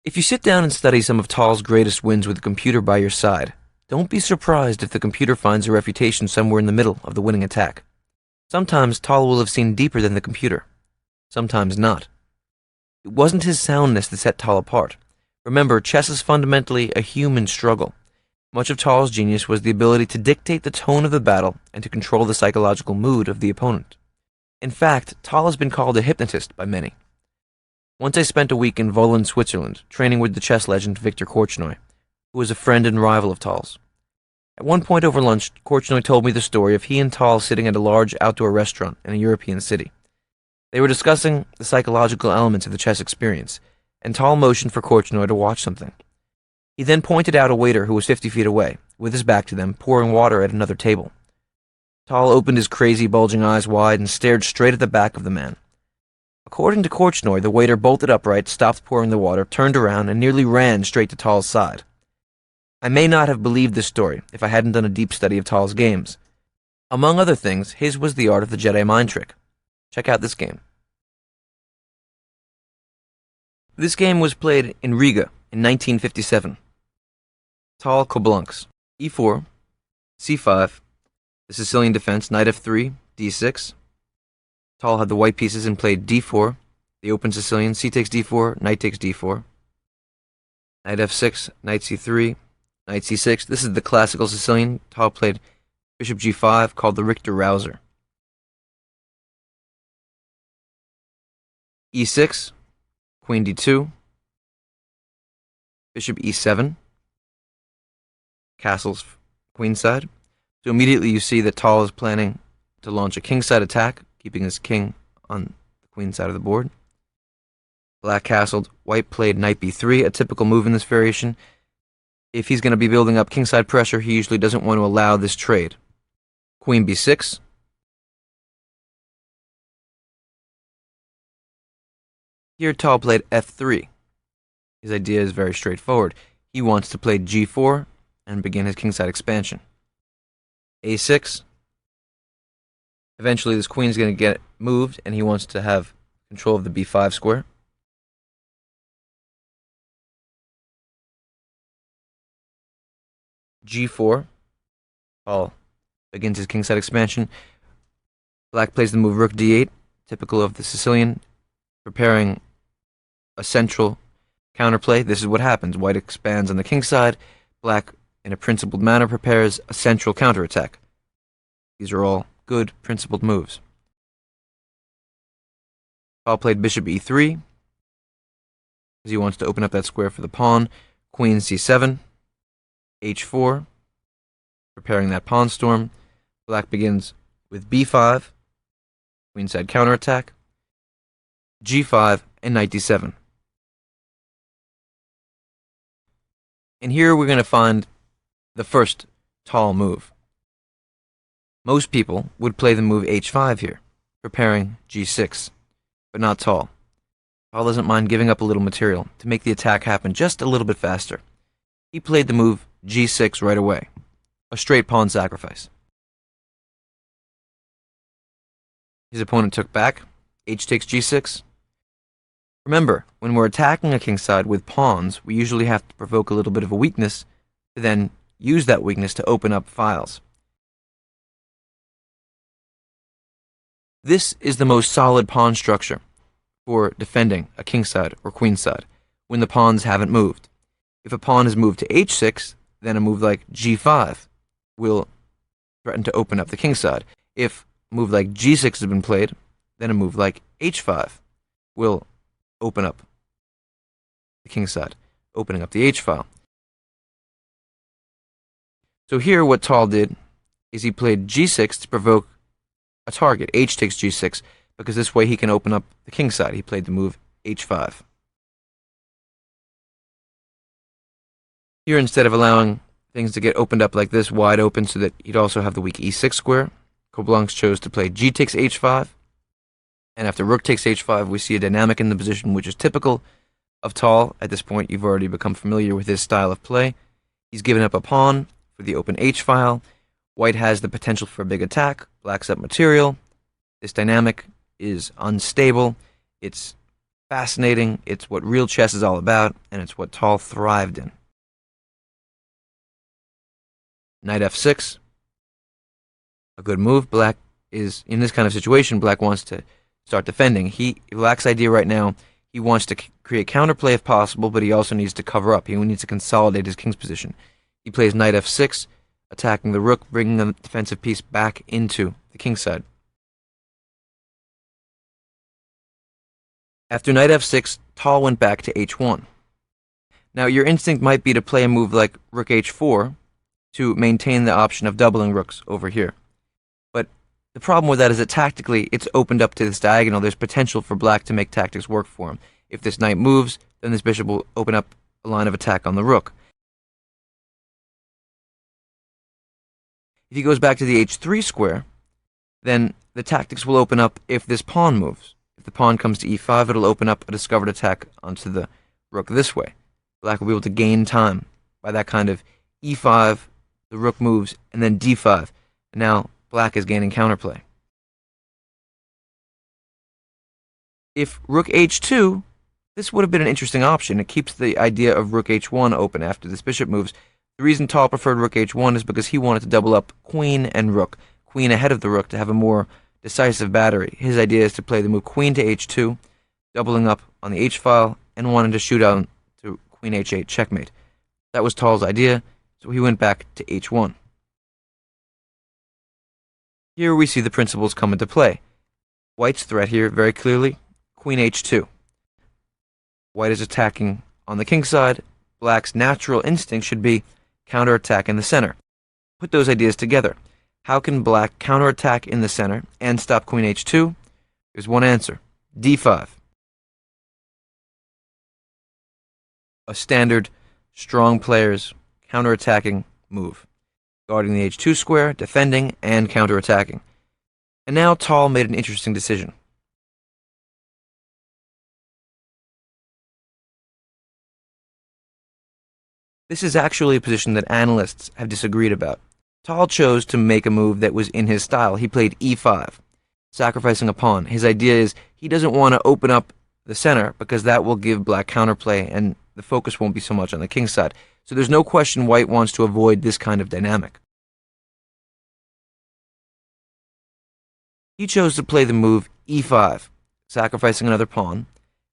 If you sit down and study some of Tal's greatest wins with the computer by your side, don't be surprised if the computer finds a refutation somewhere in the middle of the winning attack. Sometimes Tal will have seen deeper than the computer. Sometimes not. It wasn't his soundness that set Tal apart. Remember, chess is fundamentally a human struggle. Much of Tal's genius was the ability to dictate the tone of the battle and to control the psychological mood of the opponent. In fact, Tal has been called a hypnotist by many. Once I spent a week in Wohlen, Switzerland, training with the chess legend Victor Korchnoi, who was a friend and rival of Tal's. At one point over lunch, Korchnoi told me the story of he and Tal sitting at a large outdoor restaurant in a European city. They were discussing the psychological elements of the chess experience, and Tal motioned for Korchnoi to watch something. He then pointed out a waiter who was 50 feet away, with his back to them, pouring water at another table. Tal opened his crazy, bulging eyes wide and stared straight at the back of the man. According to Korchnoi, the waiter bolted upright, stopped pouring the water, turned around, and nearly ran straight to Tal's side. I may not have believed this story if I hadn't done a deep study of Tal's games. Among other things, his was the art of the Jedi mind trick. Check out this game. This game was played in Riga in 1957. Tal Koblancs. e4, c5, the Sicilian defense, knight f3, d6. Tal had the white pieces and played d4, the open Sicilian, c takes d4, knight takes d4. Knight f6, knight c3, knight c6. This is the classical Sicilian. Tal played bishop g5, called the Richter-Rouser. e6, queen d2, bishop e7, castles queenside. So immediately you see that Tal is planning to launch a kingside attack, keeping his king on the queen side of the board. Black castled, white played knight b3, a typical move in this variation. If he's going to be building up kingside pressure, he usually doesn't want to allow this trade. Queen b6. Here Tal played f3. His idea is very straightforward. He wants to play g4 and begin his kingside expansion. a6. Eventually this queen is going to get moved and he wants to have control of the b5 square. g4. Tal begins his kingside expansion. Black plays the move rook d8, typical of the Sicilian, preparing a central counterplay. This is what happens. White expands on the king side. Black, in a principled manner, prepares a central counterattack. These are all good, principled moves. Tal played bishop e3, because he wants to open up that square for the pawn. Queen c7, h4, preparing that pawn storm. Black begins with b5, queenside counterattack, g5, and knight d7. And here we're going to find the first Tal move. Most people would play the move h5 here, preparing g6, but not Tal. Tal doesn't mind giving up a little material to make the attack happen just a little bit faster. He played the move g6 right away, a straight pawn sacrifice. His opponent took back, h takes g6. Remember, when we're attacking a kingside with pawns, we usually have to provoke a little bit of a weakness to then use that weakness to open up files. This is the most solid pawn structure for defending a kingside or queenside when the pawns haven't moved. If a pawn is moved to h6, then a move like g5 will threaten to open up the kingside. If a move like g6 has been played, then a move like h5 will open up the kingside, opening up the h-file. So here what Tal did is he played g6 to provoke a target, h takes g6, because this way he can open up the kingside. He played the move h5. Here, instead of allowing things to get opened up like this, wide open, so that he'd also have the weak e6 square, Koblancs chose to play g takes h5. And after rook takes h5, we see a dynamic in the position which is typical of Tal. At this point, you've already become familiar with his style of play. He's given up a pawn for the open h-file. White has the potential for a big attack. Black's up material. This dynamic is unstable. It's fascinating, it's what real chess is all about, and it's what Tal thrived in. Knight f6. A good move. Black is, in this kind of situation, Black wants to start defending. Black's idea right now, he wants to create counterplay if possible, but he also needs to cover up. He needs to consolidate his king's position. He plays knight f6, attacking the rook, bringing the defensive piece back into the king's side. After knight f6, Tal went back to h1. Now, your instinct might be to play a move like rook h4 to maintain the option of doubling rooks over here. But the problem with that is that tactically, it's opened up to this diagonal. There's potential for Black to make tactics work for him. If this knight moves, then this bishop will open up a line of attack on the rook. If he goes back to the h3 square, then the tactics will open up if this pawn moves. If the pawn comes to e5, it'll open up a discovered attack onto the rook this way. Black will be able to gain time by that kind of e5, the rook moves, and then d5. And now Black is gaining counterplay. If rook h2, this would have been an interesting option. It keeps the idea of rook h1 open after this bishop moves. The reason Tal preferred rook h1 is because he wanted to double up queen and rook. Queen ahead of the rook to have a more decisive battery. His idea is to play the move queen to h2, doubling up on the h-file, and wanted to shoot out to queen h8 checkmate. That was Tal's idea, so he went back to h1. Here we see the principles come into play. White's threat here, very clearly, queen h2. White is attacking on the king's side. Black's natural instinct should be counterattack in the center. Put those ideas together. How can Black counterattack in the center and stop queen h2? There's one answer. d5. A standard, strong player's counterattacking move. Guarding the h2 square, defending, and counterattacking. And now Tal made an interesting decision. This is actually a position that analysts have disagreed about. Tal chose to make a move that was in his style. He played e5, sacrificing a pawn. His idea is he doesn't want to open up the center because that will give Black counterplay and the focus won't be so much on the king's side. So there's no question White wants to avoid this kind of dynamic. He chose to play the move e5, sacrificing another pawn,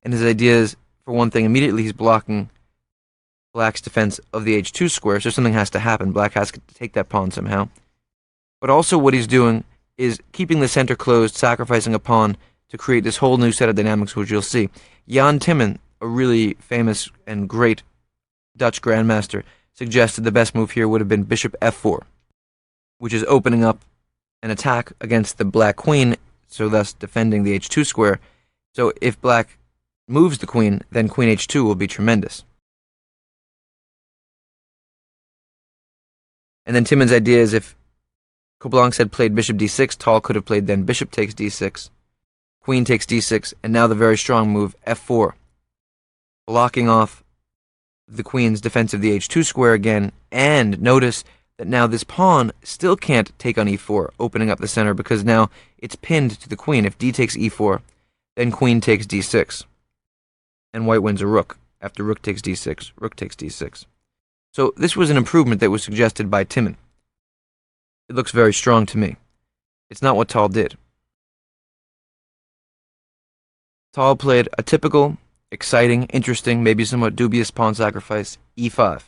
and his idea is, for one thing, immediately he's blocking Black's defense of the h2 square, so something has to happen. Black has to take that pawn somehow. But also what he's doing is keeping the center closed, sacrificing a pawn to create this whole new set of dynamics, which you'll see. Jan Timman, a really famous and great Dutch grandmaster, suggested the best move here would have been bishop f4, which is opening up an attack against the Black queen, so thus defending the h2 square. So if Black moves the queen, then queen h2 will be tremendous. And then Timman's idea is if Koblancs had played bishop d6, Tal could have played then bishop takes d6, queen takes d6, and now the very strong move f4, blocking off the queen's defense of the h2 square again, and notice that now this pawn still can't take on e4, opening up the center, because now it's pinned to the queen. If d takes e4, then queen takes d6, and White wins a rook. After rook takes d6, rook takes d6. So this was an improvement that was suggested by Timman. It looks very strong to me. It's not what Tal did. Tal played a typical, exciting, interesting, maybe somewhat dubious pawn sacrifice, e5.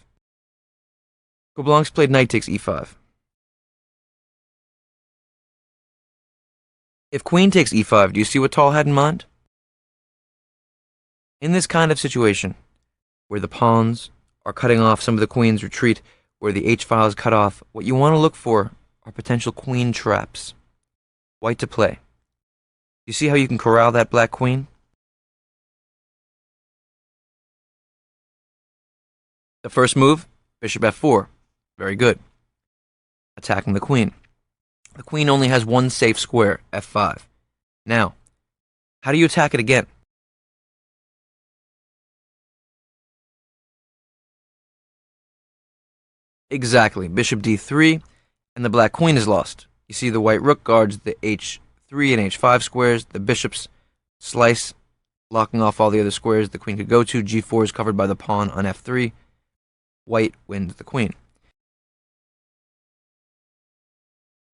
Koblancs played knight takes e5. If queen takes e5, do you see what Tal had in mind? In this kind of situation, where the pawns are cutting off some of the queen's retreat, where the h-file is cut off, what you want to look for are potential queen traps. White to play. You see how you can corral that Black queen? The first move, bishop f4. Very good. Attacking the queen. The queen only has one safe square, f5. Now, how do you attack it again? Exactly. Bishop d3, and the Black queen is lost. You see the white rook guards the h3 and h5 squares. The bishops slice blocking off all the other squares the queen could go to. g4 is covered by the pawn on f3. White wins the queen.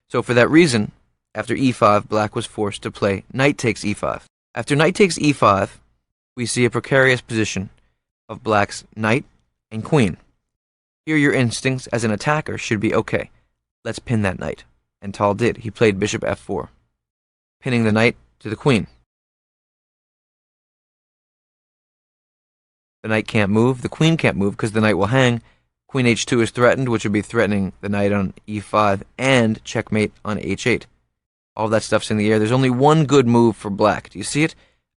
So for that reason, after e5, black was forced to play knight takes e5. After knight takes e5, we see a precarious position of black's knight and queen. Here your instincts as an attacker should be, okay, let's pin that knight. And Tal did. He played bishop f4, pinning the knight to the queen. The knight can't move, the queen can't move because the knight will hang. Queen h2 is threatened, which would be threatening the knight on e5 and checkmate on h8. All that stuff's in the air. There's only one good move for black. Do you see it?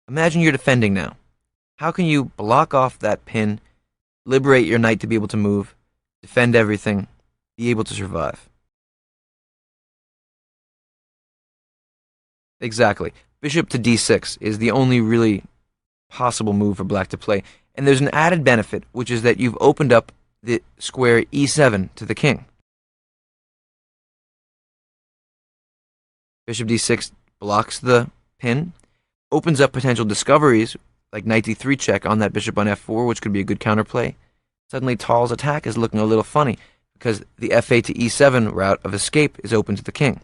Imagine you're defending now. How can you block off that pin, liberate your knight to be able to move, defend everything, be able to survive? Exactly. Bishop to d6 is the only really possible move for black to play. And there's an added benefit, which is that you've opened up the square e7 to the king. Bishop d6 blocks the pin, opens up potential discoveries like knight d3 check on that bishop on f4, which could be a good counterplay. Suddenly Tal's attack is looking a little funny because the f8 to e7 route of escape is open to the king.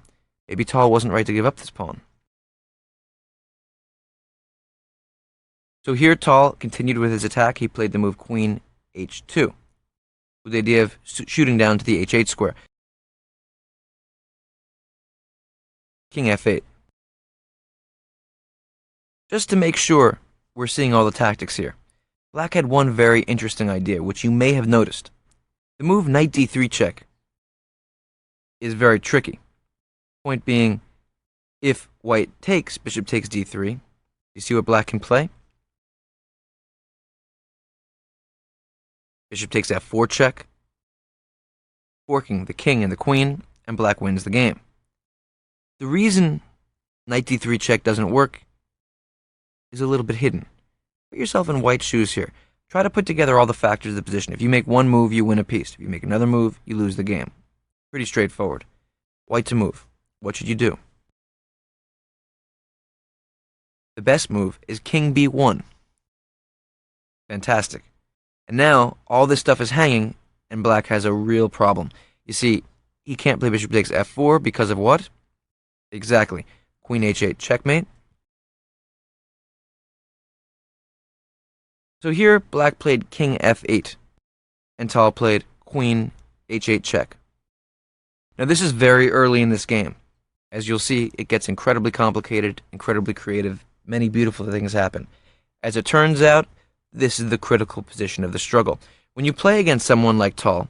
Maybe Tal wasn't right to give up this pawn. So here Tal continued with his attack. He played the move queen h2 with the idea of shooting down to the h8 square. King f8. Just to make sure we're seeing all the tactics here, black had one very interesting idea, which you may have noticed. The move knight d3 check is very tricky. Point being, if white takes, bishop takes d3, you see what black can play? Bishop takes f4 check, forking the king and the queen, and black wins the game. The reason knight d3 check doesn't work is a little bit hidden. Put yourself in white's shoes here. Try to put together all the factors of the position. If you make one move, you win a piece. If you make another move, you lose the game. Pretty straightforward. White to move. What should you do? The best move is king b1. Fantastic. And now, all this stuff is hanging, and black has a real problem. You see, he can't play bishop takes f4 because of what? Exactly. Queen h8 checkmate. So here, black played king f8, and Tal played queen h8 check. Now this is very early in this game. As you'll see, it gets incredibly complicated, incredibly creative. Many beautiful things happen. As it turns out, this is the critical position of the struggle. When you play against someone like Tal,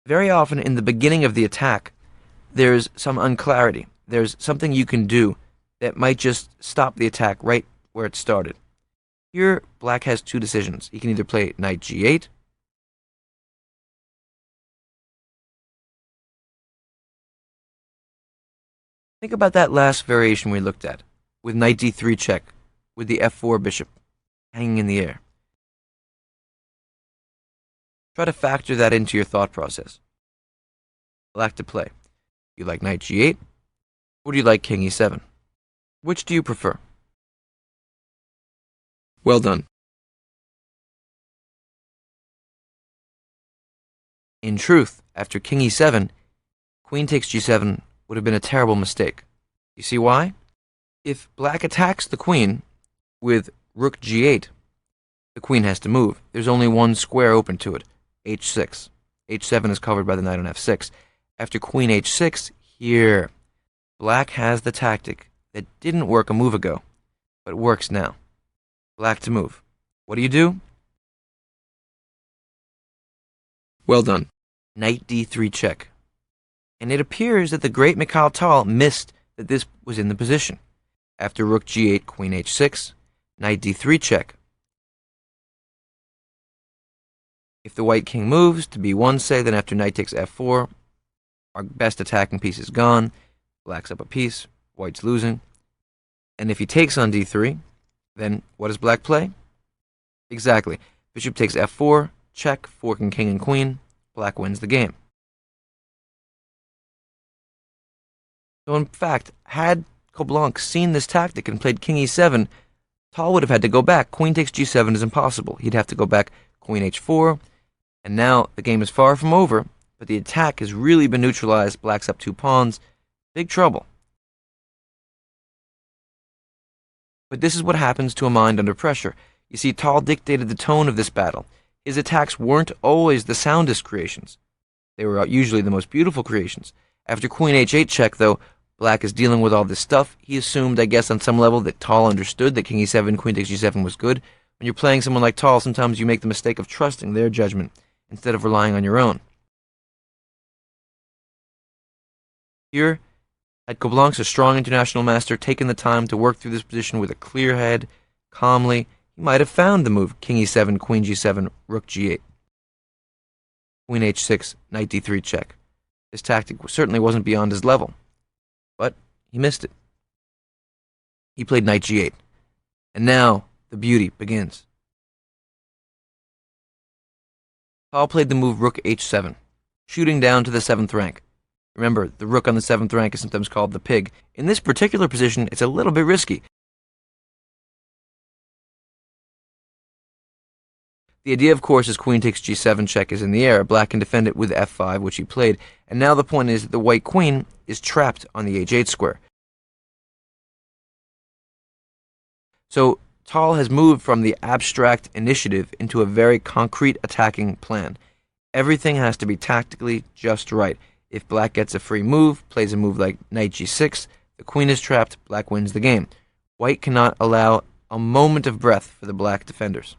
very often in the beginning of the attack, there's some unclarity. There's something you can do that might just stop the attack right where it started. Here, black has two decisions. He can either play knight g8, think about that last variation we looked at, with knight d3 check, with the f4 bishop hanging in the air. Try to factor that into your thought process. Black to play. You like knight g8, or do you like king e7? Which do you prefer? Well done. In truth, after king e7, queen takes g7 would have been a terrible mistake. You see why? If black attacks the queen with rook g8, the queen has to move. There's only one square open to it, h6. h7 is covered by the knight on f6. After queen h6, here, black has the tactic that didn't work a move ago, but works now. Black to move. What do? Well done. Knight d3 check. And it appears that the great Mikhail Tal missed that this was in the position. After rook g8, queen h6, knight d3 check. If the white king moves to b1, say, then after knight takes f4, our best attacking piece is gone. Black's up a piece, white's losing. And if he takes on d3, then what does black play? Exactly. Bishop takes f4, check, forking king and queen. Black wins the game. So in fact, had Koblanc seen this tactic and played king e7, Tal would have had to go back. Queen takes g7 is impossible. He'd have to go back queen h4, and now the game is far from over, but the attack has really been neutralized. Black's up 2 pawns. Big trouble. But this is what happens to a mind under pressure. You see, Tal dictated the tone of this battle. His attacks weren't always the soundest creations. They were usually the most beautiful creations. After queen h8 check, though, Black is dealing with all this stuff. He assumed, I guess, on some level that Tal understood that king e7, queen takes g7 was good. When you're playing someone like Tal, sometimes you make the mistake of trusting their judgment instead of relying on your own. Here, had Koblank's a strong international master taken the time to work through this position with a clear head, calmly, he might have found the move king e7, queen g7, rook g8. Queen h6, knight d3 check. This tactic certainly wasn't beyond his level, but he missed it. He played knight g8, and now the beauty begins. Tal played the move rook h7, shooting down to the 7th rank. Remember, the rook on the 7th rank is sometimes called the pig. In this particular position, it's a little bit risky. The idea, of course, is queen takes g7 check is in the air. Black can defend it with f5, which he played. And now the point is that the white queen is trapped on the h8 square. So Tal has moved from the abstract initiative into a very concrete attacking plan. Everything has to be tactically just right. If Black gets a free move, plays a move like knight g6, the queen is trapped, Black wins the game. White cannot allow a moment of breath for the Black defenders.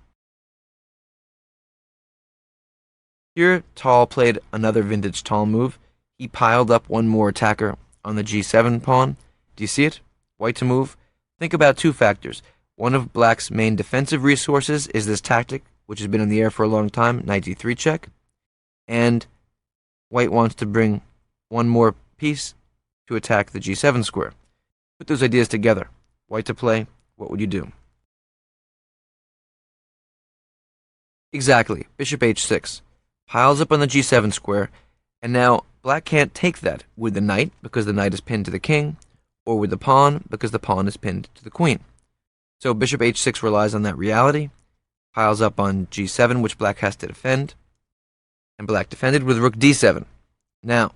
Here, Tal played another vintage Tal move. He piled up one more attacker on the g7 pawn. Do you see it? White to move. Think about 2 factors. One of Black's main defensive resources is this tactic, which has been in the air for a long time, knight d3 check. And White wants to bring one more piece to attack the g7 square. Put those ideas together. White to play, what would you do? Exactly, bishop h6. Piles up on the g7 square, and now Black can't take that with the knight because the knight is pinned to the king, or with the pawn because the pawn is pinned to the queen. So bishop h6 relies on that reality, piles up on g7, which Black has to defend, and Black defended with rook d7. Now,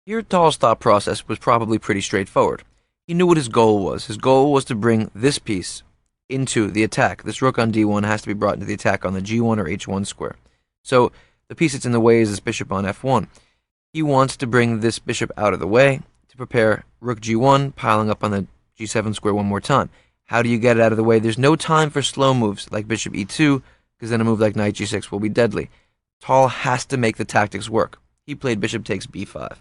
here Tal's thought process was probably pretty straightforward. He knew what his goal was. His goal was to bring this piece into the attack. This rook on d1 has to be brought into the attack on the g1 or h1 square. So the piece that's in the way is this bishop on f1. He wants to bring this bishop out of the way to prepare rook g1, piling up on the g7 square one more time. How do you get it out of the way? There's no time for slow moves like bishop e2, because then a move like knight g6 will be deadly. Tal has to make the tactics work. He played bishop takes b5,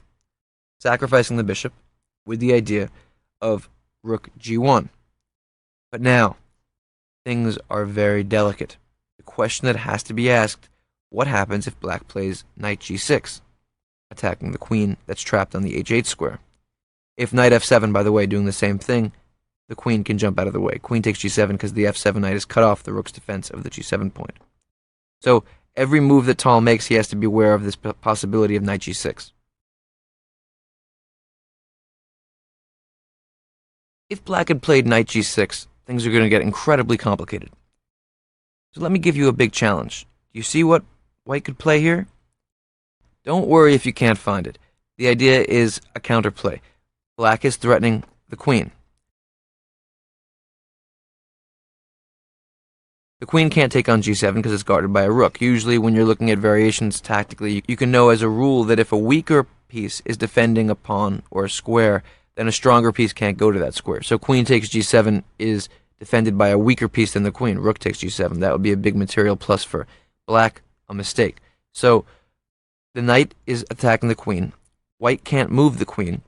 sacrificing the bishop with the idea of rook g1. But now, things are very delicate. The question that has to be asked, what happens if Black plays knight g6, attacking the queen that's trapped on the h8 square? If knight f7, by the way, doing the same thing, the queen can jump out of the way. Queen takes g7 because the f7 knight is cut off the rook's defense of the g7 point. So every move that Tal makes, he has to be aware of this possibility of knight g6. If Black had played knight g6, things are going to get incredibly complicated. So let me give you a big challenge. Do you see what White could play here? Don't worry if you can't find it. The idea is a counterplay. Black is threatening the queen. The queen can't take on g7 because it's guarded by a rook. Usually when you're looking at variations tactically, you can know as a rule that if a weaker piece is defending a pawn or a square, then a stronger piece can't go to that square. So queen takes g7 is defended by a weaker piece than the queen. Rook takes g7. That would be a big material plus for Black, a mistake. So the knight is attacking the queen. White can't move the queen.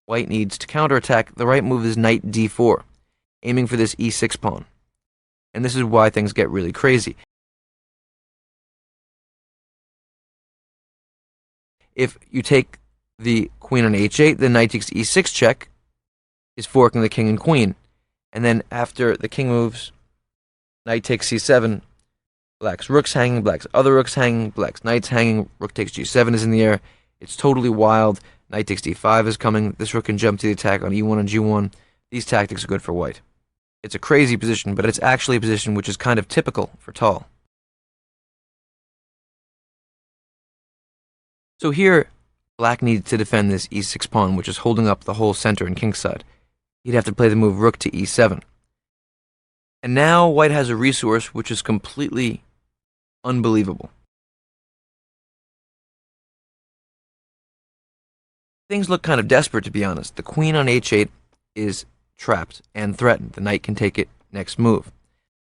White needs to counterattack. The right move is knight d4, aiming for this e6 pawn. And this is why things get really crazy. If you take the queen on h8, the knight takes e6 check, is forking the king and queen. And then after the king moves, knight takes c7, Black's rook's hanging, Black's other rook's hanging, Black's knight's hanging, rook takes g7 is in the air. It's totally wild. Knight takes d5 is coming. This rook can jump to the attack on e1 and g1. These tactics are good for white. It's a crazy position, but it's actually a position which is kind of typical for Tal. So here, black needs to defend this e6 pawn, which is holding up the whole center and kingside. He'd have to play the move rook to e7. And now white has a resource which is completely unbelievable. Things look kind of desperate, to be honest. The queen on h8 is trapped and threatened. The knight can take it next move.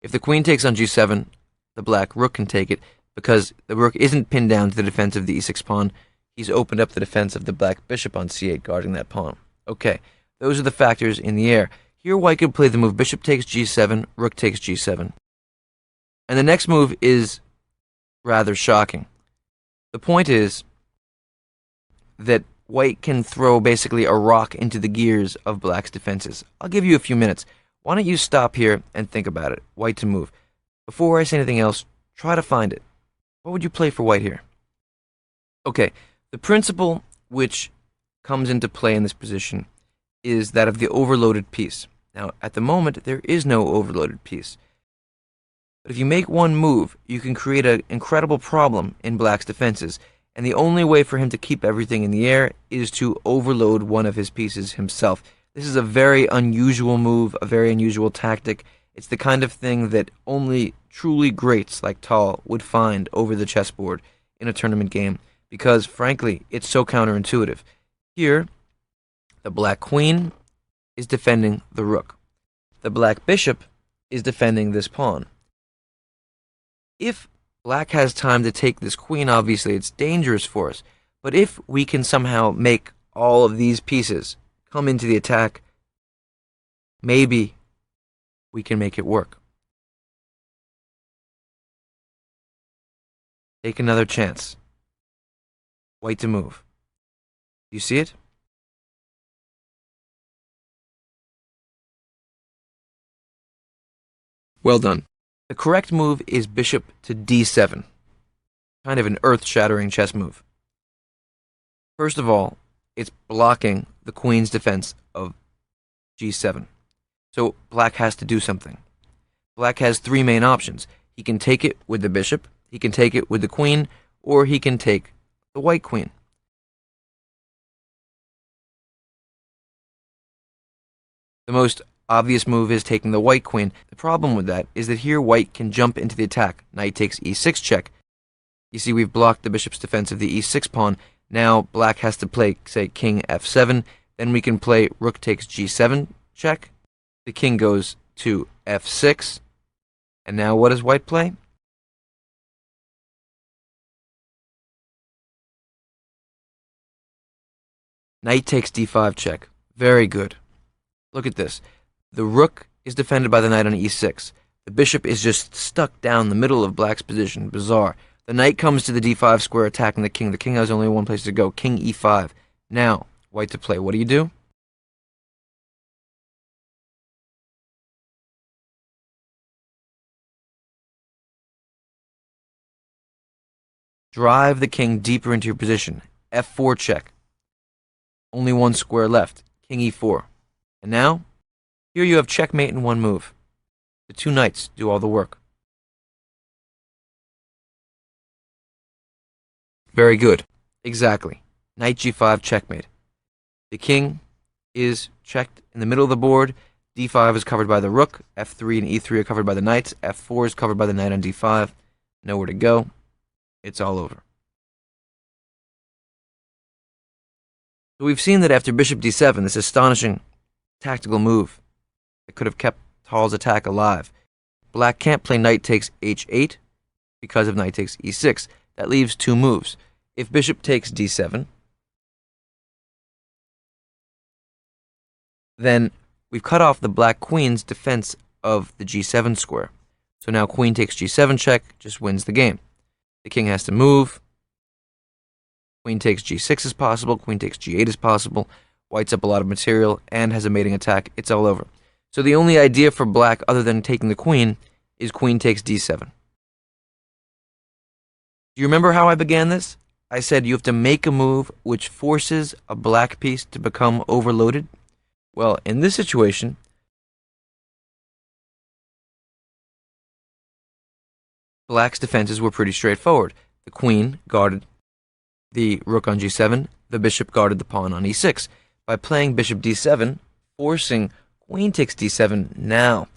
If the queen takes on g7, the black rook can take it because the rook isn't pinned down to the defense of the e6 pawn. He's opened up the defense of the black bishop on c8, guarding that pawn. Okay, those are the factors in the air. Here white could play the move bishop takes g7, rook takes g7. And the next move is rather shocking. The point is that white can throw basically a rock into the gears of black's defenses. I'll give you a few minutes. Why don't you stop here and think about it? White to move. Before I say anything else, try to find it. What would you play for white here? Okay, the principle which comes into play in this position is that of the overloaded piece. Now, at the moment, there is no overloaded piece. But if you make one move, you can create an incredible problem in black's defenses, and the only way for him to keep everything in the air is to overload one of his pieces himself. This is a very unusual move, a very unusual tactic. It's the kind of thing that only truly greats like Tal would find over the chessboard in a tournament game, because, frankly, it's so counterintuitive. Here, the black queen is defending the rook. The black bishop is defending this pawn. If black has time to take this queen, obviously it's dangerous for us. But if we can somehow make all of these pieces come into the attack, maybe we can make it work. Take another chance. White to move. You see it? Well done. The correct move is bishop to d7. Kind of an earth-shattering chess move. First of all, it's blocking the queen's defense of g7. So black has to do something. Black has three main options. He can take it with the bishop, he can take it with the queen, or he can take the white queen. The most obvious move is taking the white queen. The problem with that is that here white can jump into the attack. Knight takes e6 check. You see, we've blocked the bishop's defense of the e6 pawn. Now black has to play, say, king f7. Then we can play rook takes g7 check. The king goes to f6. And now what does white play? Knight takes d5 check. Very good. Look at this. The rook is defended by the knight on e6. The bishop is just stuck down the middle of black's position. Bizarre. The knight comes to the d5 square attacking the king. The king has only one place to go. King e5. Now, white to play. What do you do? Drive the king deeper into your position. f4 check. Only one square left. King e4. And now, here you have checkmate in one move. The two knights do all the work. Very good. Exactly. Knight g5 checkmate. The king is checked in the middle of the board. d5 is covered by the rook. f3 and e3 are covered by the knights. f4 is covered by the knight on d5. Nowhere to go. It's all over. So we've seen that after bishop d7, this astonishing tactical move that could have kept Tal's attack alive. Black can't play knight takes h8 because of knight takes e6. That leaves two moves. If bishop takes d7, then we've cut off the black queen's defense of the g7 square. So now queen takes g7 check, just wins the game. The king has to move. Queen takes g6 is possible. Queen takes g8 is possible. White's up a lot of material and has a mating attack. It's all over. So the only idea for black, other than taking the queen, is queen takes d7. Do you remember how I began this? I said you have to make a move which forces a black piece to become overloaded. Well, in this situation, black's defenses were pretty straightforward. The queen guarded the rook on g7, the bishop guarded the pawn on e6. By playing bishop d7, forcing queen takes d7, now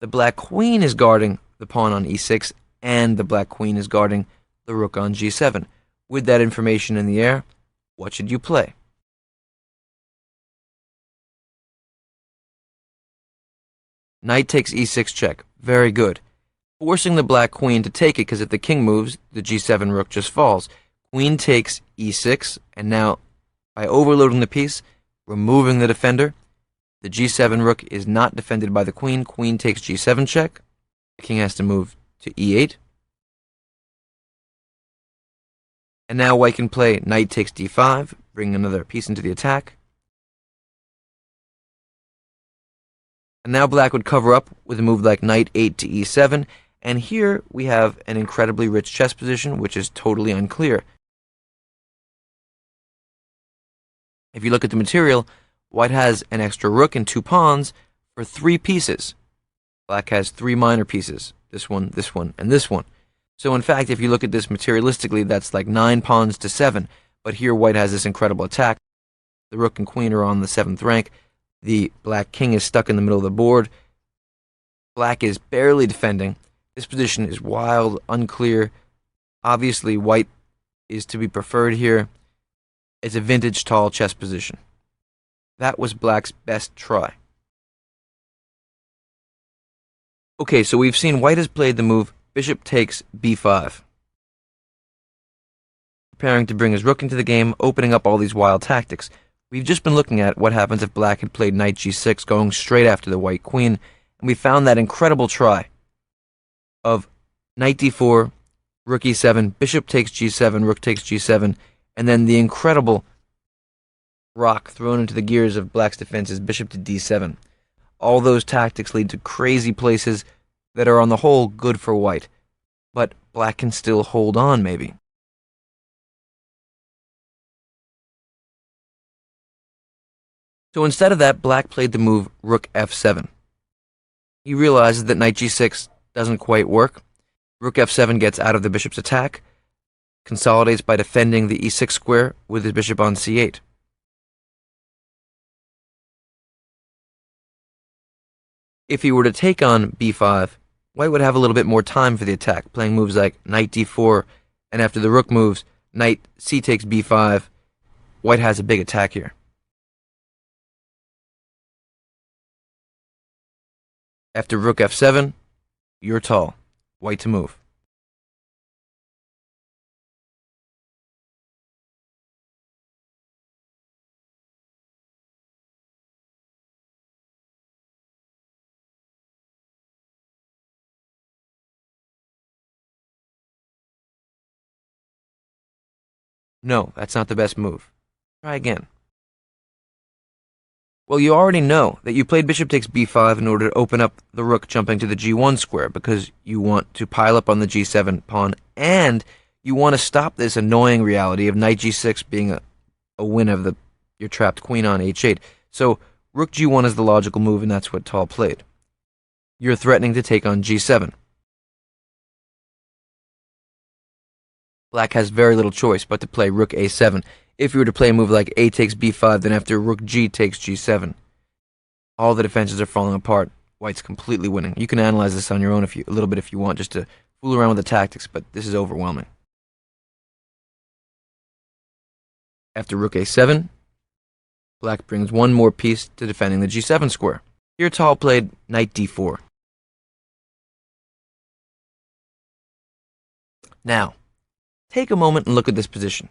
the black queen is guarding the pawn on e6, and the black queen is guarding the rook on g7. With that information in the air, what should you play? Knight takes e6 check. Very good. Forcing the black queen to take it, because if the king moves, the g7 rook just falls. Queen takes e6, and now, by overloading the piece, removing the defender, the g7 rook is not defended by the queen. Queen takes g7 check. The king has to move to e8. And now white can play knight takes d5, bring another piece into the attack. And now black would cover up with a move like knight 8 to e7, and here we have an incredibly rich chess position which is totally unclear. If you look at the material, white has an extra rook and 2 pawns for 3 pieces. Black has 3 minor pieces, this one, and this one. So in fact, if you look at this materialistically, that's like 9 pawns to 7, but here white has this incredible attack. The rook and queen are on the 7th rank. The black king is stuck in the middle of the board. Black is barely defending. This position is wild, unclear. Obviously, white is to be preferred here. It's a vintage tall chess position. That was black's best try. Okay, so we've seen white has played the move bishop takes b5. Preparing to bring his rook into the game, opening up all these wild tactics. We've just been looking at what happens if black had played knight g6, going straight after the white queen, and we found that incredible try of knight d4, rook e7, bishop takes g7, rook takes g7, and then the incredible rock thrown into the gears of black's defenses, bishop to d7. All those tactics lead to crazy places that are on the whole good for white, but black can still hold on maybe. So instead of that, black played the move rook f7. He realizes that knight g6 doesn't quite work. Rook f7 gets out of the bishop's attack, consolidates by defending the e6 square with his bishop on c8. If he were to take on b5, white would have a little bit more time for the attack, playing moves like knight d4, and after the rook moves, knight c takes b5. White has a big attack here. After rook f7, you're tall. White to move. No, that's not the best move. Try again. Well, you already know that you played bishop takes b5 in order to open up the rook jumping to the g1 square because you want to pile up on the g7 pawn, and you want to stop this annoying reality of knight g6 being a win of your trapped queen on h8. So rook g1 is the logical move, and that's what Tal played. You're threatening to take on g7. Black has very little choice but to play rook a7. If you were to play a move like a takes b5, then after rook g takes g7, all the defenses are falling apart. White's completely winning. You can analyze this on your own a little bit if you want, just to fool around with the tactics, but this is overwhelming. After rook a7, black brings one more piece to defending the g7 square. Here Tal played knight d4. Now, take a moment and look at this position.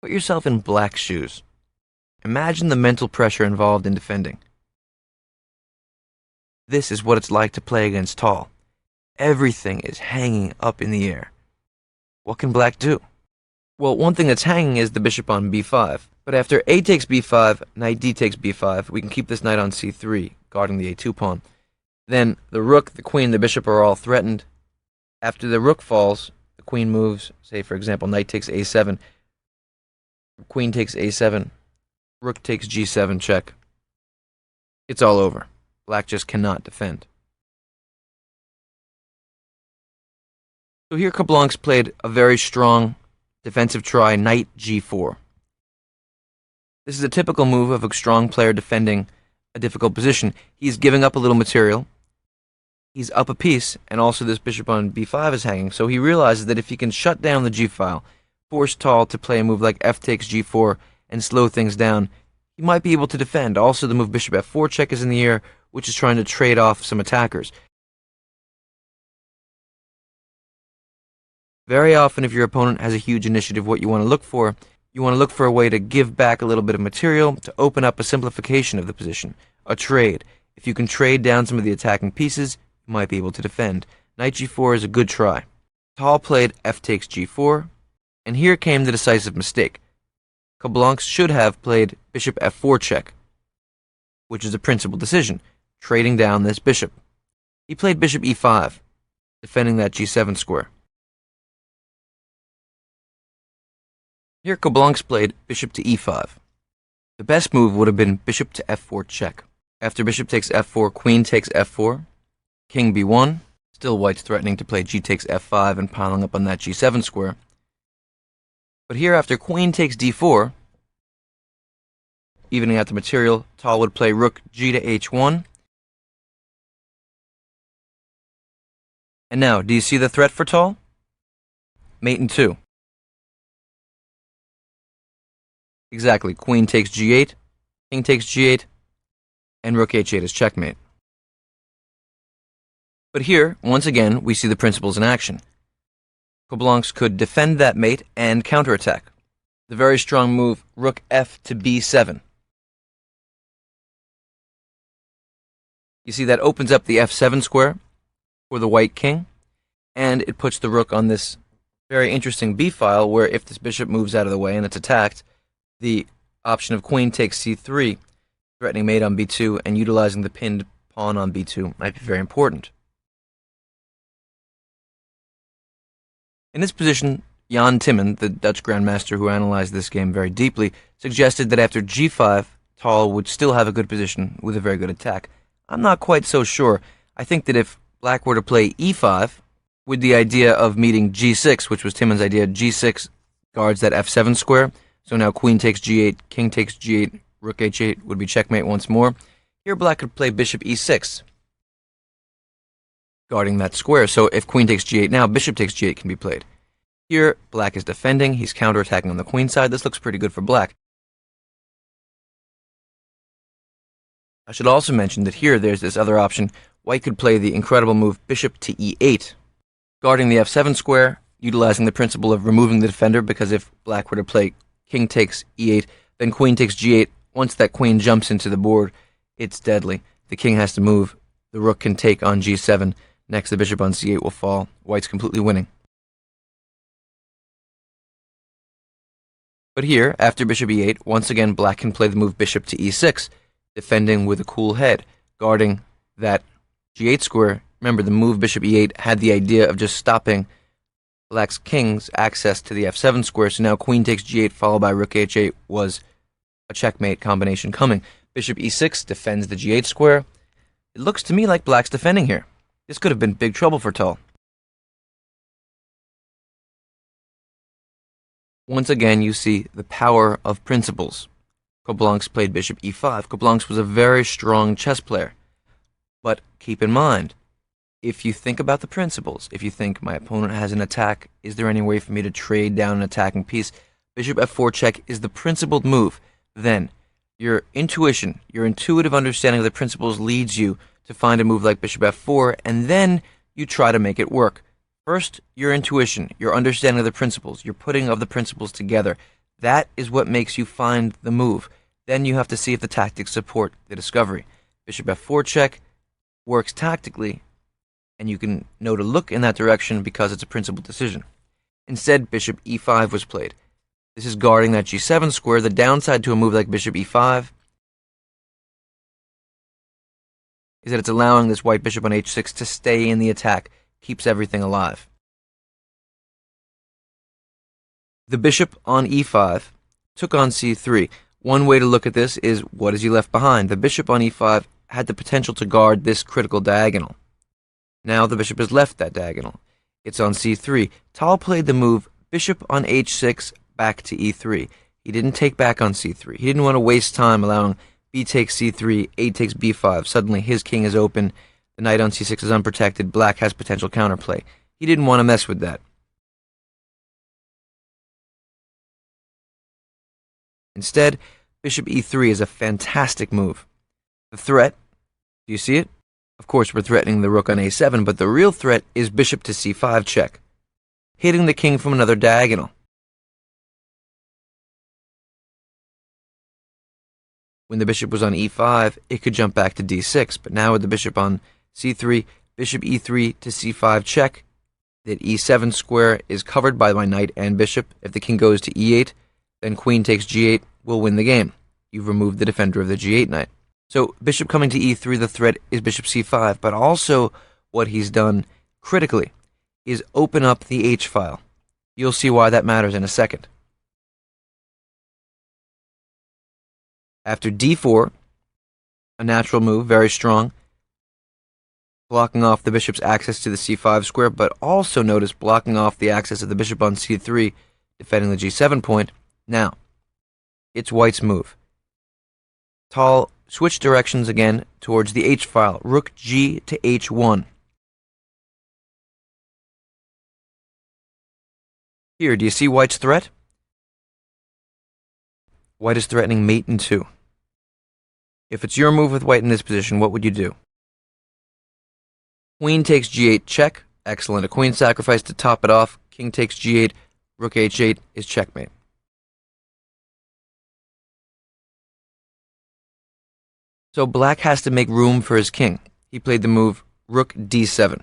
Put yourself in black's shoes. Imagine the mental pressure involved in defending. This is what it's like to play against Tal. Everything is hanging up in the air. What can black do? Well, one thing that's hanging is the bishop on b5. But after a takes b5, knight d takes b5, we can keep this knight on c3, guarding the a2 pawn. Then the rook, the queen, the bishop are all threatened. After the rook falls, the queen moves, say for example, knight takes a7. Queen takes a7, rook takes g7 check. It's all over. Black just cannot defend. So here Kablanc's played a very strong defensive try, knight g4. This is a typical move of a strong player defending a difficult position. He's giving up a little material. He's up a piece, and also this bishop on b5 is hanging, so he realizes that if he can shut down the g-file, force Tal to play a move like f takes g4 and slow things down, he might be able to defend. Also, the move bishop f4 check is in the air, which is trying to trade off some attackers. Very often, if your opponent has a huge initiative, what you want to look for a way to give back a little bit of material to open up a simplification of the position, a trade. If you can trade down some of the attacking pieces, you might be able to defend. Knight g4 is a good try. Tal played f takes g4, and here came the decisive mistake. Kablanc should have played bishop f4 check, which is a principal decision, trading down this bishop. He played bishop e5, defending that g7 square. Here Kablanc's played bishop to e5. The best move would have been bishop to f4 check. After bishop takes f4, queen takes f4, king b1. Still White's threatening to play g takes f5 and piling up on that g7 square. But here after queen takes d4, evening out the material, Tal would play rook g to h1. And now, do you see the threat for Tal? Mate in 2. Exactly, queen takes g8, king takes g8, and rook h8 is checkmate. But here, once again, we see the principles in action. Kablanc's could defend that mate and counterattack. The very strong move, rook f to b7. You see that opens up the f7 square for the white king, and it puts the rook on this very interesting b-file where if this bishop moves out of the way and it's attacked, the option of queen takes c3, threatening mate on b2, and utilizing the pinned pawn on b2 might be very important. In this position, Jan Timman, the Dutch grandmaster who analyzed this game very deeply, suggested that after g5, Tal would still have a good position with a very good attack. I'm not quite so sure. I think that if Black were to play e5, with the idea of meeting g6, which was Timman's idea, g6 guards that f7 square, so now queen takes g8, king takes g8, rook h8 would be checkmate once more. Here Black could play bishop e6, guarding that square. So if queen takes g8 now, bishop takes g8 can be played. Here, Black is defending. He's counterattacking on the queen side. This looks pretty good for Black. I should also mention that here there's this other option. White could play the incredible move bishop to e8, guarding the f7 square, utilizing the principle of removing the defender, because if Black were to play king takes e8, then queen takes g8. Once that queen jumps into the board, it's deadly. The king has to move. The rook can take on g7. Next, the bishop on c8 will fall. White's completely winning. But here, after bishop e8, once again Black can play the move bishop to e6, defending with a cool head, guarding that g8 square. Remember, the move bishop e8 had the idea of just stopping Black's king's access to the f7 square, so now queen takes g8 followed by rook h8 was a checkmate combination coming. Bishop e6 defends the g8 square. It looks to me like Black's defending here. This could have been big trouble for Tal. Once again, you see the power of principles. Kablanc's played bishop e5. Kablanc's was a very strong chess player. But keep in mind, if you think about the principles, if you think my opponent has an attack, is there any way for me to trade down an attacking piece? Bishop f4 check is the principled move. Then, your intuition, your intuitive understanding of the principles leads you to find a move like bishop f4, and then you try to make it work. First, your intuition, your understanding of the principles, your putting of the principles together. That is what makes you find the move. Then you have to see if the tactics support the discovery. Bishop f4 check works tactically, and you can know to look in that direction because it's a principled decision. Instead, bishop e5 was played. This is guarding that g7 square. The downside to a move like bishop e5 is that it's allowing this white bishop on h6 to stay in the attack, keeps everything alive. The bishop on e5 took on c3. One way to look at this is, what has he left behind? The bishop on e5 had the potential to guard this critical diagonal. Now the bishop has left that diagonal. It's on c3. Tal played the move bishop on h6 back to e3. He didn't take back on c3. He didn't want to waste time allowing b takes c3, a takes b5. Suddenly his king is open. The knight on c6 is unprotected. Black has potential counterplay. He didn't want to mess with that. Instead, bishop e3 is a fantastic move. The threat, do you see it? Of course, we're threatening the rook on a7, but the real threat is bishop to c5 check, hitting the king from another diagonal. When the bishop was on e5, it could jump back to d6, but now with the bishop on c3, bishop e3 to c5 check, that e7 square is covered by my knight and bishop. If the king goes to e8, then queen takes g8 will win the game. You've removed the defender of the g8 knight. So bishop coming to e3, the threat is bishop c5, but also what he's done critically is open up the h-file. You'll see why that matters in a second. After d4, a natural move, very strong, blocking off the bishop's access to the c5 square, but also notice blocking off the access of the bishop on c3, defending the g7 point. Now, it's White's move. Tal switched directions again towards the h-file, rook g to h1. Here, do you see White's threat? White is threatening mate in 2. If it's your move with White in this position, what would you do? Queen takes g8 check. Excellent. A queen sacrifice to top it off. King takes g8. Rook h8 is checkmate. So Black has to make room for his king. He played the move rook d7.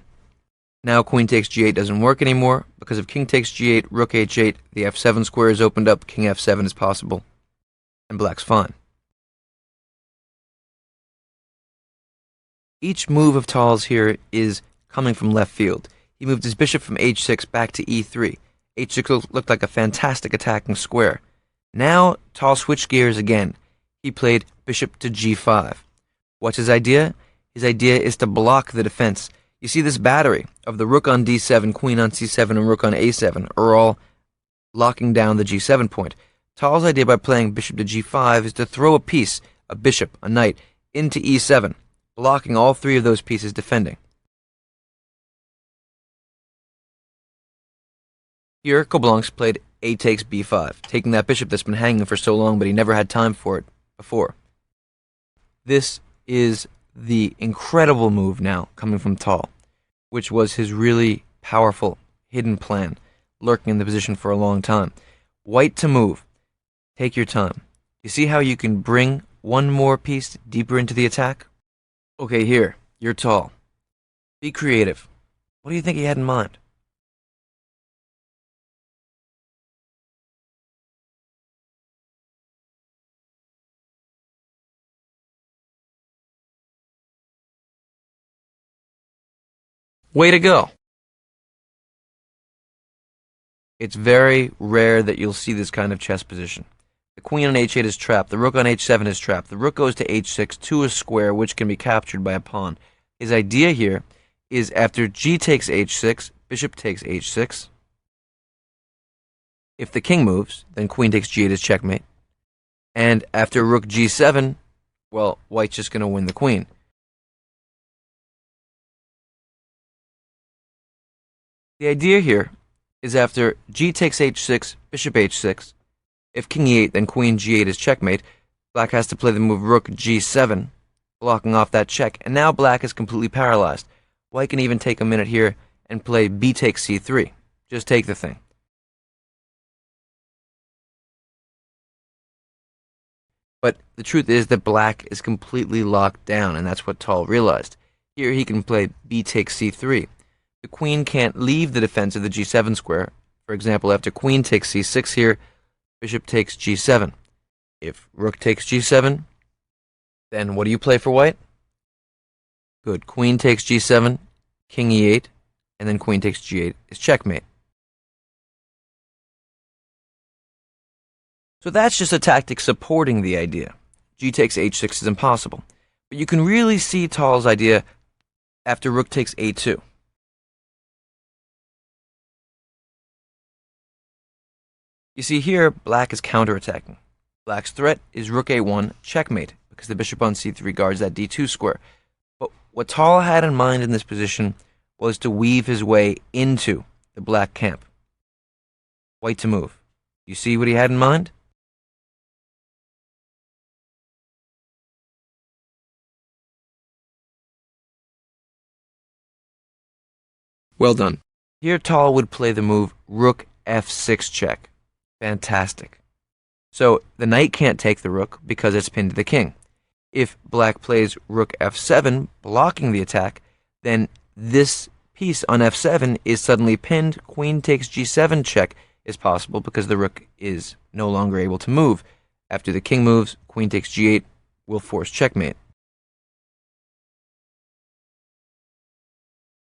Now queen takes g8 doesn't work anymore. Because if king takes g8, rook h8, the f7 square is opened up, king f7 is possible, and Black's fine. Each move of Tal's here is coming from left field. He moved his bishop from h6 back to e3. h6 looked like a fantastic attacking square. Now Tal switched gears again. He played bishop to g5. What's his idea? His idea is to block the defense. You see this battery of the rook on d7, queen on c7, and rook on a7 are all locking down the g7 point. Tal's idea by playing bishop to g5 is to throw a piece, a bishop, a knight, into e7, blocking all three of those pieces defending. Here, Koblancs played a takes b5, taking that bishop that's been hanging for so long, but he never had time for it before. This is the incredible move now coming from Tal, which was his really powerful hidden plan, lurking in the position for a long time. White to move. Take your time. You see how you can bring one more piece deeper into the attack? Okay, here, you're Tal. Be creative. What do you think he had in mind? Way to go! It's very rare that you'll see this kind of chess position. The queen on h8 is trapped. The rook on h7 is trapped. The rook goes to h6 to a square, which can be captured by a pawn. His idea here is after g takes h6, bishop takes h6. If the king moves, then queen takes g8 is checkmate. And after rook g7, well, White's just going to win the queen. The idea here is after g takes h6, bishop h6, if king e8, then queen g8 is checkmate. Black has to play the move rook g7, blocking off that check, and now Black is completely paralyzed. White can even take a minute here and play b takes c3. Just take the thing. But the truth is that Black is completely locked down, and that's what Tal realized. Here he can play b takes c3. The queen can't leave the defense of the g7 square. For example, after queen takes c6 here, bishop takes g7. If rook takes g7, then what do you play for White? Good. Queen takes g7, king e8, and then queen takes g8 is checkmate. So that's just a tactic supporting the idea. G takes h6 is impossible. But you can really see Tal's idea after rook takes a2. You see here, black is counterattacking. Black's threat is rook a1, checkmate, because the bishop on c3 guards that d2 square. But what Tal had in mind in this position was to weave his way into the black camp. White to move. You see what he had in mind? Well done. Here Tal would play the move rook f6 check. Fantastic. So the knight can't take the rook because it's pinned to the king. If black plays rook f7, blocking the attack, then this piece on f7 is suddenly pinned. Queen takes g7 check is possible because the rook is no longer able to move. After the king moves, queen takes g8 will force checkmate.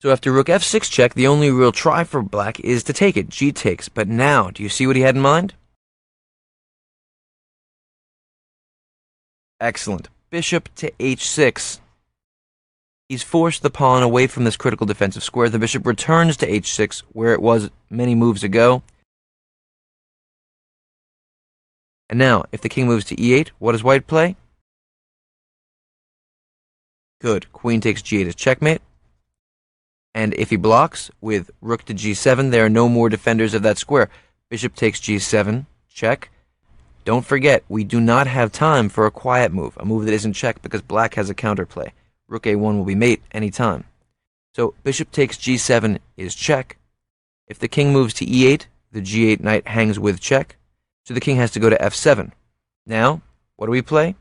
So after rook f6 check, the only real try for black is to take it. G takes. But now, do you see what he had in mind? Excellent. Bishop to h6. He's forced the pawn away from this critical defensive square. The bishop returns to h6, where it was many moves ago. And now, if the king moves to e8, what does white play? Good. Queen takes g8 as checkmate. And if he blocks with rook to g7, there are no more defenders of that square. Bishop takes g7, check. Don't forget, we do not have time for a quiet move, a move that isn't check because black has a counterplay. Rook a1 will be mate anytime. So bishop takes g7 is check. If the king moves to e8, the g8 knight hangs with check. So the king has to go to f7. Now, what do we play?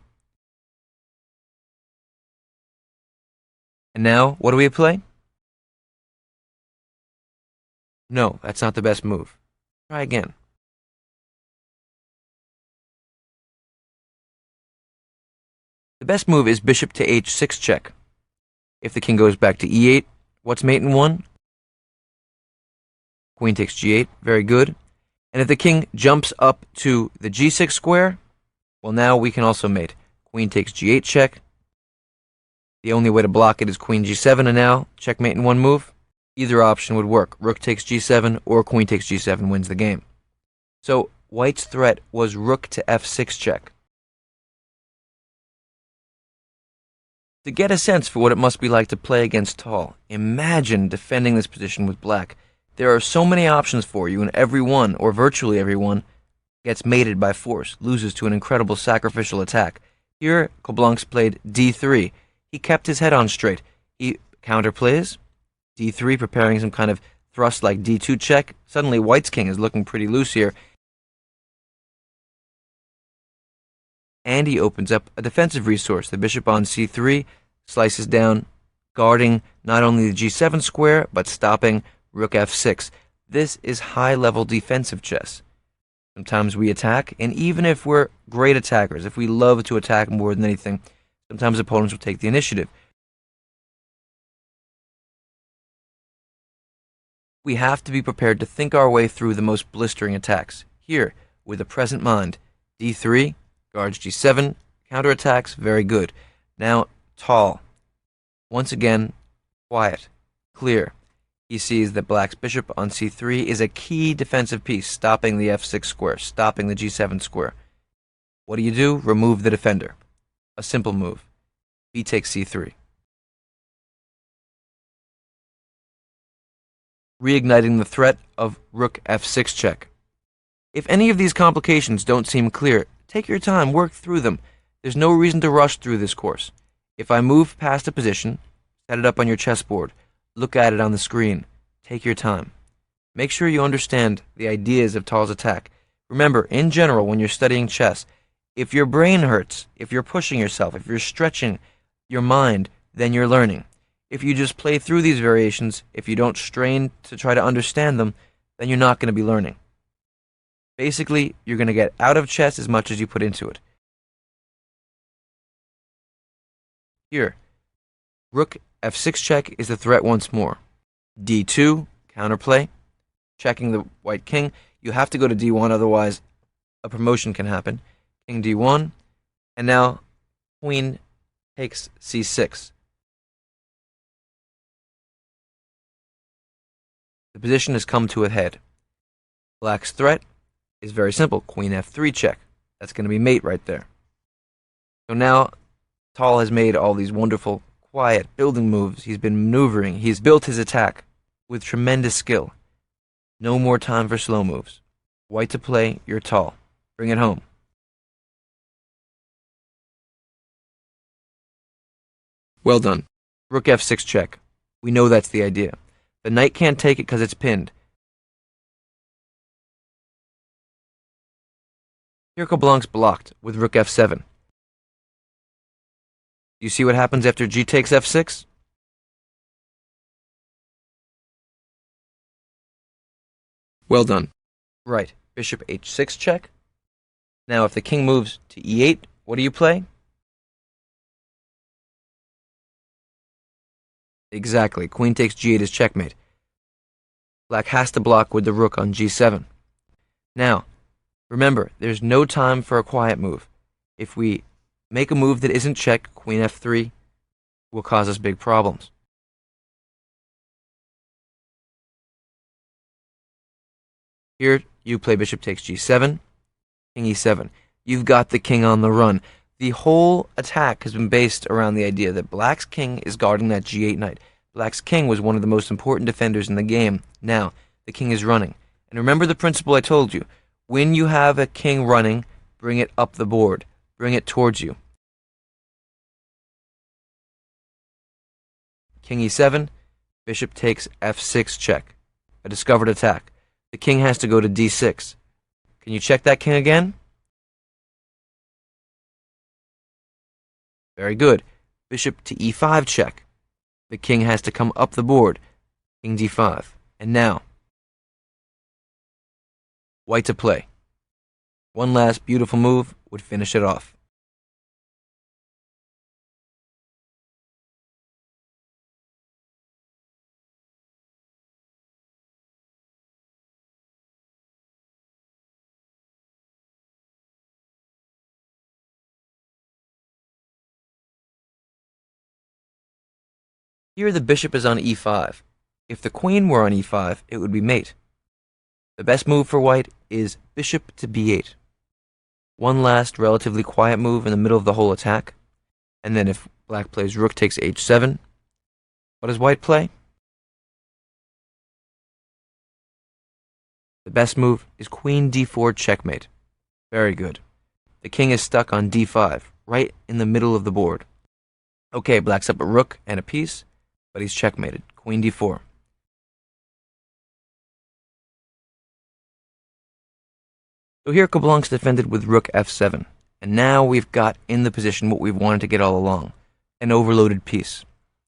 And now, what do we play? No, that's not the best move. Try again. The best move is bishop to h6 check. If the king goes back to e8, what's mate in 1? Queen takes g8, very good. And if the king jumps up to the g6 square, well, now we can also mate. Queen takes g8 check. The only way to block it is queen g7, and now checkmate in 1 move. Either option would work. Rook takes g7 or queen takes g7 wins the game. So white's threat was rook to f6 check. To get a sense for what it must be like to play against Tal, imagine defending this position with black. There are so many options for you, and every one, or virtually every one, gets mated by force, loses to an incredible sacrificial attack. Here, Koblancs played d3. He kept his head on straight. He counterplays d3, preparing some kind of thrust like d2 check. Suddenly, white's king is looking pretty loose here. And he opens up a defensive resource. The bishop on c3 slices down, guarding not only the g7 square, but stopping rook f6. This is high-level defensive chess. Sometimes we attack, and even if we're great attackers, if we love to attack more than anything, sometimes opponents will take the initiative. We have to be prepared to think our way through the most blistering attacks. Here, with a present mind, d3, guards g7, counterattacks, very good. Now, Tal. Once again, quiet, clear. He sees that black's bishop on c3 is a key defensive piece, stopping the f6 square, stopping the g7 square. What do? Remove the defender. A simple move. B takes c3. Reigniting the threat of rook f6 check. If any of these complications don't seem clear, take your time, work through them. There's no reason to rush through this course. If I move past a position, set it up on your chessboard, look at it on the screen, take your time. Make sure you understand the ideas of Tal's attack. Remember, in general, when you're studying chess, if your brain hurts, if you're pushing yourself, if you're stretching your mind, then you're learning. If you just play through these variations, if you don't strain to try to understand them, then you're not going to be learning. Basically, you're going to get out of chess as much as you put into it. Here, rook f6 check is the threat once more. d2, counterplay, checking the white king. You have to go to d1, otherwise a promotion can happen. King d1, and now queen takes c6. The position has come to a head. Black's threat is very simple. Queen f3 check. That's going to be mate right there. So now Tal has made all these wonderful, quiet building moves. He's been maneuvering. He's built his attack with tremendous skill. No more time for slow moves. White to play, you're Tal. Bring it home. Well done. Rook f6 check. We know that's the idea. The knight can't take it because it's pinned. Here Blanc's blocked with rook f7. You see what happens after g takes f6? Well done. Right. Bishop h6 check. Now if the king moves to e8, what do you play? Exactly. Queen takes g8 is checkmate. Black has to block with the rook on g7. Now, remember, there's no time for a quiet move. If we make a move that isn't check, queen f3 will cause us big problems. Here, you play bishop takes g7, king e7. You've got the king on the run. The whole attack has been based around the idea that Black's king is guarding that g8 knight. Black's king was one of the most important defenders in the game. Now, the king is running. And remember the principle I told you. When you have a king running, bring it up the board. Bring it towards you. King e7, bishop takes f6 check. A discovered attack. The king has to go to d6. Can you check that king again? Very good. Bishop to e5 check. The king has to come up the board. King d5. And now, white to play. One last beautiful move would finish it off. Here the bishop is on e5. If the queen were on e5, it would be mate. The best move for white is bishop to b8. One last relatively quiet move in the middle of the whole attack. And then if black plays rook takes h7, what does white play? The best move is queen d4 checkmate. Very good. The king is stuck on d5, right in the middle of the board. Okay, black's up a rook and a piece, but he's checkmated. Queen d4. So here Blanc's defended with rook f7. And now we've got in the position what we've wanted to get all along. An overloaded piece.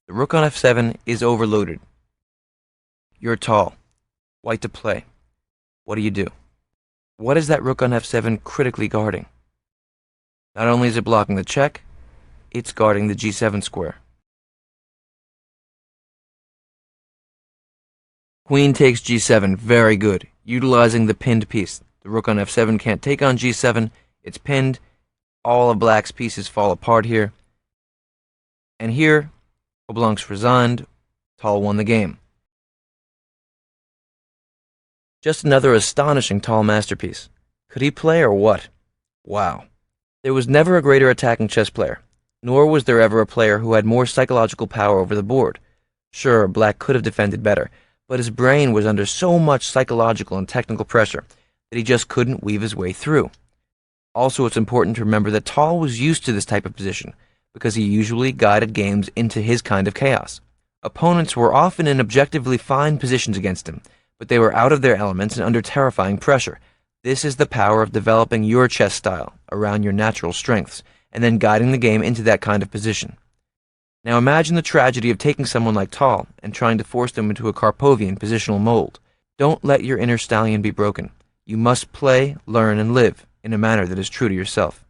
The rook on f7 is overloaded. You're tall. White to play. What do you do? What is that rook on f7 critically guarding? Not only is it blocking the check, it's guarding the g7 square. Queen takes g7, very good, utilizing the pinned piece. The rook on f7 can't take on g7, it's pinned. All of black's pieces fall apart here. And here, Blanc's resigned. Tal won the game. Just another astonishing Tal masterpiece. Could he play or what? Wow. There was never a greater attacking chess player, nor was there ever a player who had more psychological power over the board. Sure, black could have defended better, but his brain was under so much psychological and technical pressure that he just couldn't weave his way through. Also, it's important to remember that Tal was used to this type of position because he usually guided games into his kind of chaos. Opponents were often in objectively fine positions against him, but they were out of their elements and under terrifying pressure. This is the power of developing your chess style around your natural strengths and then guiding the game into that kind of position. Now imagine the tragedy of taking someone like Tal and trying to force them into a Karpovian positional mold. Don't let your inner stallion be broken. You must play, learn, and live in a manner that is true to yourself.